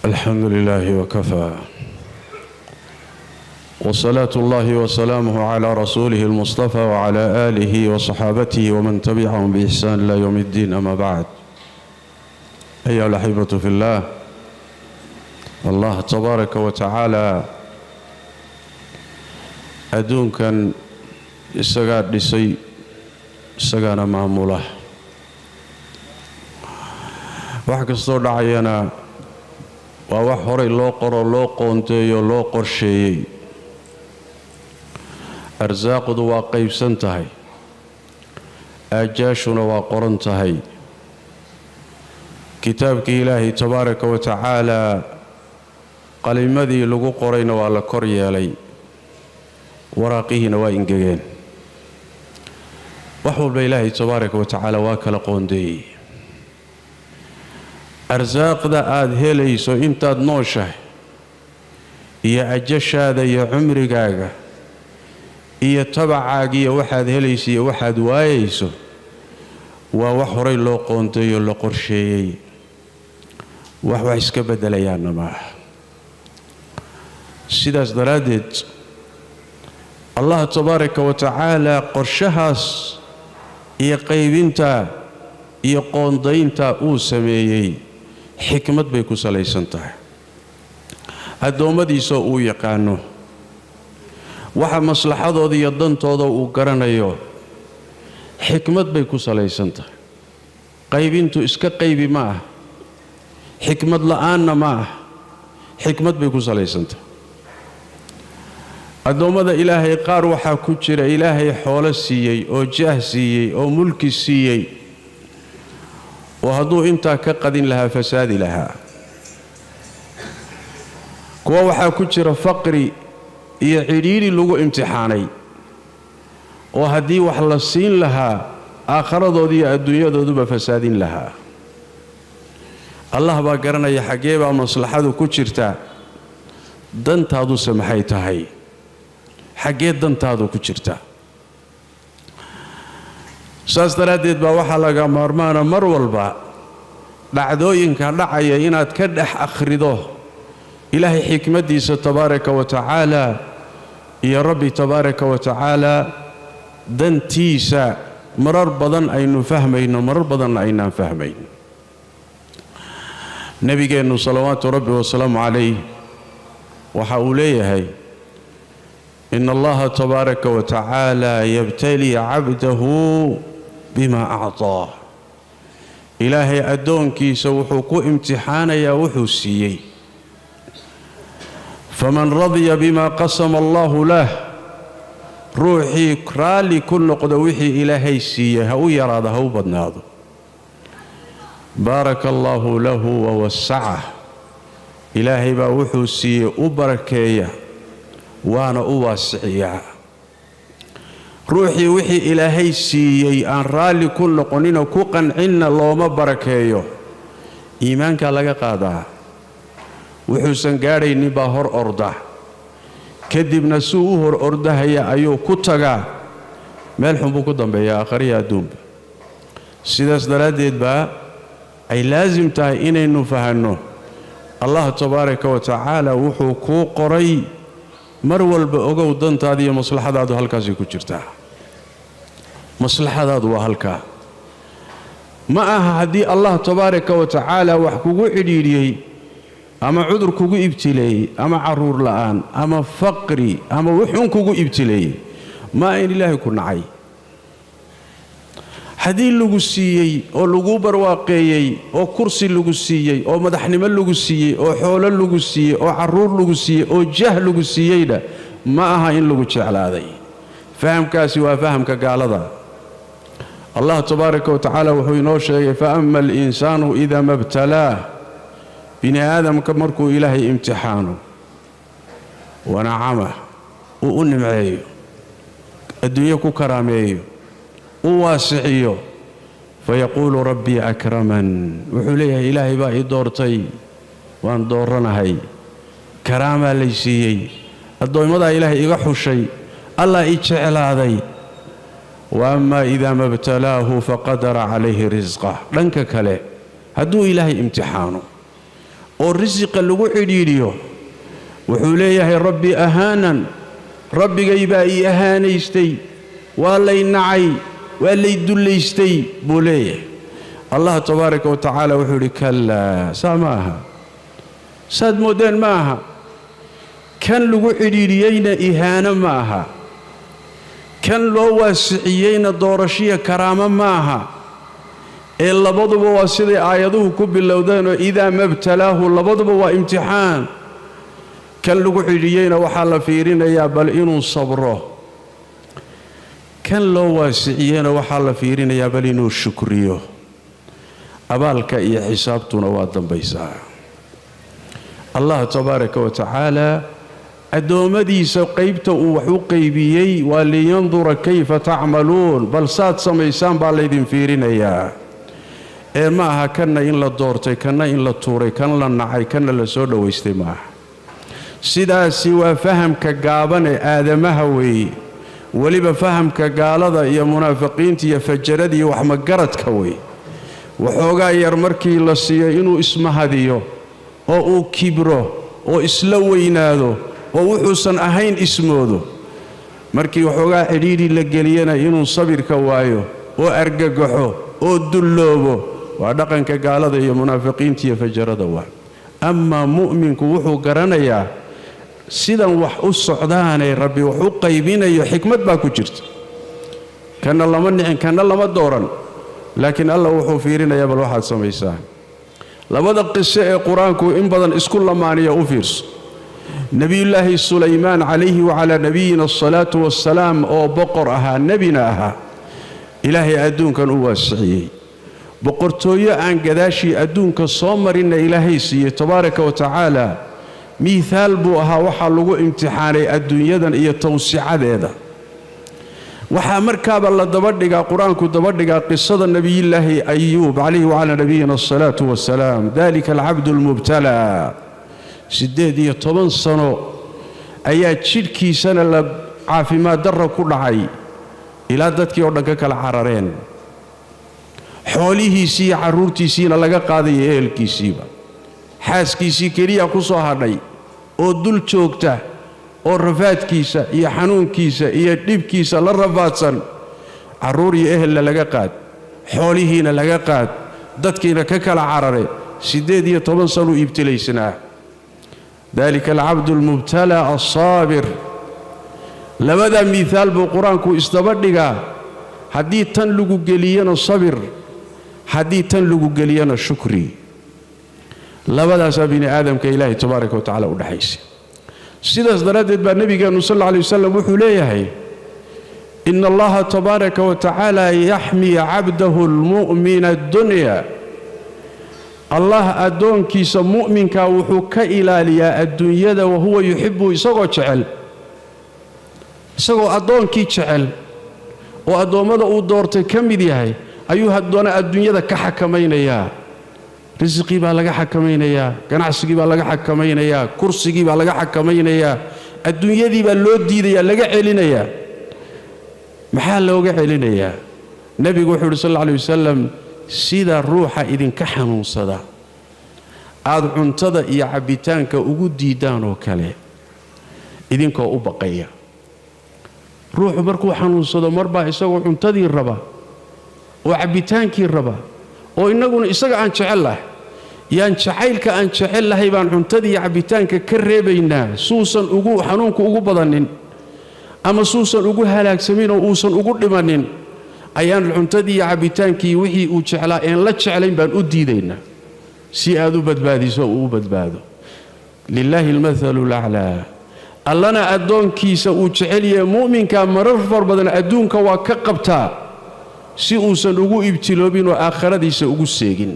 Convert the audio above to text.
الحمد لله وكفى وصلاة الله وسلامه على رسوله المصطفى وعلى آله وصحابته ومن تبعهم بإحسان إلى يوم الدين. أما بعد، أيها الأحبة في الله، الله تبارك وتعالى أدونكن isagaa dhisay, isagaana maamula. wax kastoo dhacayana waa wax horay loo qoro, loo qoonteeyo, loo qorsheeyey. arsaaqdu waa qaybsan tahay, aajaashuna waa qoran tahay. kitaabkii ilaahay tabaaraka wa tacaala qalimadii lagu qorayna waa la kor yeelay, waraaqihiina waa ingegeen. wax walba ilaahay tabaaraka wa tacaala waa kala qoondeeyey. arsaaqda aad helayso intaad nooshahay iyo ajashaada iyo cumrigaaga iyo tabacaaga iyo waxaad helayso iyo waxaad waayayso waa wax horay loo qoondeeyo, la qorsheeyey. wax iska bedelayaanna maaha. sidaas daraaddeed allah tabaaraka wa tacaala qorshahaas iyo qaybinta iyo qoondaynta uu sameeyey xikmad bay ku salaysan tahay. addoommadiisa uu yaqaano, waxa maslaxadooda iyo dantooda uu garanayo, xikmad bay ku salaysan tahay. qaybintu iska qaybi ma ah, xikmad la'aanna ma ah, xikmad bay ku salaysan tahay. addoommada ilaahay qaar waxaa ku jira ilaahay xoolo siiyey oo jaah siiyey oo mulki siiyey oo hadduu intaa ka qadin lahaa fasaadi lahaa. kuwa waxaa ku jira faqri iyo cidhiidhi lagu imtixaanay oo haddii wax la siin lahaa aakharadooda iyo adduunyadooduba fasaadin lahaa. allah baa garanaya xaggee baa maslaxadu ku jirta, dantaaduse maxay tahay, xaggee dantaadu ku jirta. saas daraaddeed baa waxaa laga maarmaana mar walba dhacdooyinka dhacaya inaad ka dhex akhrido ilaahay xikmaddiisa tabaaraka wa tacaala iyo rabbi tabaaraka wa tacaala dantiisa. marar badan aynu fahmayno, marar badanna aynaan fahmayn. nebigeennu salawaatu rabbi wasalaamu calayh waxa uu leeyahay: إن الله تبارك وتعالى يبتلي عبده بما أعطاه. إلهي أدونكي سوحوكو امتحانا يا وحوسيي، فمن رضي بما قسم الله له روحي كرالي كل قدوحي إلهي سيي هو يراد هو بدناضو بارك الله له ووسعه. إلهي باوحوسيي وبركيه waana u waasiciyaa. ruuxii wixii ilaahay siiyey aan raalli ku noqonina ku qancinna looma barakeeyo. iimaankaa laga qaadaa. wuxuusan gaadhaynin baa hor orda, kadibna suu u hor ordahaya ayuu ku tagaa. meel xun buu ku dambeeyaa aakhariya adduunba. sidaas daraaddeed baa ay laasim tahay inaynu fahanno allah tabaaraka wa tacaala wuxuu kuu qoray. mar walba ogow dantaada iyo maslaxadaadu halkaasay ku jirtaa. maslaxadaadu waa halkaa. ma aha haddii allah tabaaraka wa tacaala wax kugu cidhiidhiyey ama cudur kugu ibtileeyey ama carruur la'aan ama faqri ama wuxuun kugu ibtileeyey ma in ilaahay ku nacay. haddii lagu siiyey oo lagu barwaaqeeyey oo kursi lagu siiyey oo madaxnimo lagu siiyey oo xoolo lagu siiyey oo carruur lagu siiyey oo jah lagu siiyeyna ma aha in lagu jeclaaday. fahamkaasi waa fahamka gaalada. allah tabaaraka wa tacaala wuxuu inoo sheegay: faama alinsaanu idaa mabtalaah. bini aadamka markuu ilaahay imtixaano wanacamah uu u nimceeyo, adduunyo ku karaameeyo, u waasiciyo, fayaquulu rabbii akraman. wuxuu leeyahay ilaahay baa ii doortay, waan dooranahay, karaamaa lay siiyey, addoommadaa ilaahay iga xushay, allah ii jeclaaday. wa amaa idaa mabtalaahu faqadara calayhi risqah. dhanka kale hadduu ilaahay imtixaano oo risiqa lagu xidhiidhiyo wuxuu leeyahay rabbi ahaanan rabbigay baa ii ahaanaystay waa lay nacay waa lay dullaystay buu leeyahay allah tabaaraka wa tacaala wuxuu yidhi kallaa saa ma aha saad moodeen ma aha kan lagu xidhiidhiyeyna ihaano ma aha kan loo waasiciyeyna doorashiya karaamo ma aha ee labaduba waa siday aayaduhu ku bilowdeen oo idaa mabtalaahu labaduba waa imtixaan kan lagu xidhiidhiyeyna waxaa la fiirinayaa bal inuu sabro kan loo waasiciyeyna waxaa la fiirinayaa bal inuu shukriyo abaalka iyo xisaabtuna waa dambaysaa allah tabaaraka wa tacaala addoommadiisa qaybta uu wax u qaybiyey waa liyandura kayfa tacmaluun bal saad samaysaan baa laydin fiirinayaa ee ma aha kanna in la doortay kanna in la tuuray kan la nacay kanna la soo dhowaystay ma aha sidaasi waa fahamka gaaban ee aadamaha weeye weliba fahamka gaalada iyo munaafiqiinta iyo fajarada iyo waxmagaradka weeye waxoogaa yar markii la siiyo inuu ismahadiyo oo uu kibro oo isla weynaado oo wuxuusan ahayn ismoodo markii waxoogaa cidhiidhi la geliyana inuu sabirka waayo oo argagaxo oo dulloobo waa dhaqanka gaalada iyo munaafiqiinta iyo fajarada waa amaa mu'minku wuxuu garanayaa sidan wax u socdaanay rabbi wax u qaybinayo xikmad baa ku jirta kana lama nicin kana lama dooran laakiin allah wuxuu fiirinayaa bal waxaad samaysaan labada qiso ee qur-aanku in badan isku lamaaniya u fiirso nebiyullaahi sulaymaan calayhi wacalaa nabiyina asalaatu wassalaam oo boqor ahaa nebina ahaa ilaahay adduunkan u waasiciyey boqortooyo aan gadaashii adduunka soo marinna ilaahay siiyey tabaaraka wa tacaala miithaal buu ahaa waxaa lagu imtixaanay adduunyadan iyo tawsicadeeda waxaa markaaba la dabadhigaa qur-aanku dabadhigaa qisada nebiyullaahi ayuub calayhi wacalaa nabiyina asalaatu wassalaam dalika alcabdu almubtalaa 18 sano ayaa jidhkiisana la caafimaad darra ku dhacay ilaa dadkii oo dhan ka kala carareen xoolihiisii iyo carruurtiisiina laga qaadaya ehelkiisiiba xaaskiisii keliya ku soo hadhay oo dul joogta oo rafaadkiisa iyo xanuunkiisa iyo dhibkiisa la rafaadsan carruur iyo ehelna laga qaad xoolihiina laga qaad dadkiina ka kala carare 18 sano ibtilaysnaa dalika alcabdu almubtalaa alsaabir labada miithaal buu qur-aanku isdaba dhigaa haddii tan lagu geliyana sabir haddii tan lagu geliyana shukri labadaasaa bini aadamka ilaahay tabaaraka wa tacaala u dhaxaysa sidaas daraaddeed baa nebigeennu sal alla alay wasalam wuxuu leeyahay ina allaha tabaaraka wa tacaala yaxmii cabdahu almu'mina addunya allah addoonkiisa mu'minkaa wuxuu ka ilaaliyaa adduunyada wahuwa yuxibbu isagoo jecel isagoo addoonkii jecel oo addoommada uu doortay ka mid yahay ayuu haddana adduunyada ka xakamaynayaa risqii baa laga xakamaynayaa ganacsigii baa laga xakamaynayaa kursigii baa laga xakamaynayaa adduunyadii baa loo diidayaa laga celinayaa maxaa looga celinayaa nebigu wuxuu yidhi sal alla alay wasalam sida ruuxa idinka xanuunsada aad cuntada iyo cabbitaanka ugu diidaan oo kale idinkoo u baqaya ruuxu markuu xanuunsado marbaa isagoo cuntadii raba oo cabbitaankii raba oo innaguna isaga aan jecel lahay yaan jacaylka aan jecel lahay baan cuntadii iyo cabbitaanka ka reebaynaa suusan xanuunku ugu badanin ama suusan ugu halaagsamin oo uusan ugu dhimanin ayaan cuntadii iyo cabbitaankii wixii uu jeclaa een la jeclayn baan u diidaynaa si aad u badbaadiso uu u badbaado lilaahi almathalu alaclaa allana addoonkiisa uu jecel yahay mu'minkaa marar far badan adduunka waa ka qabtaa si uusan ugu ibtiloobin oo aakhiradiisa ugu seegin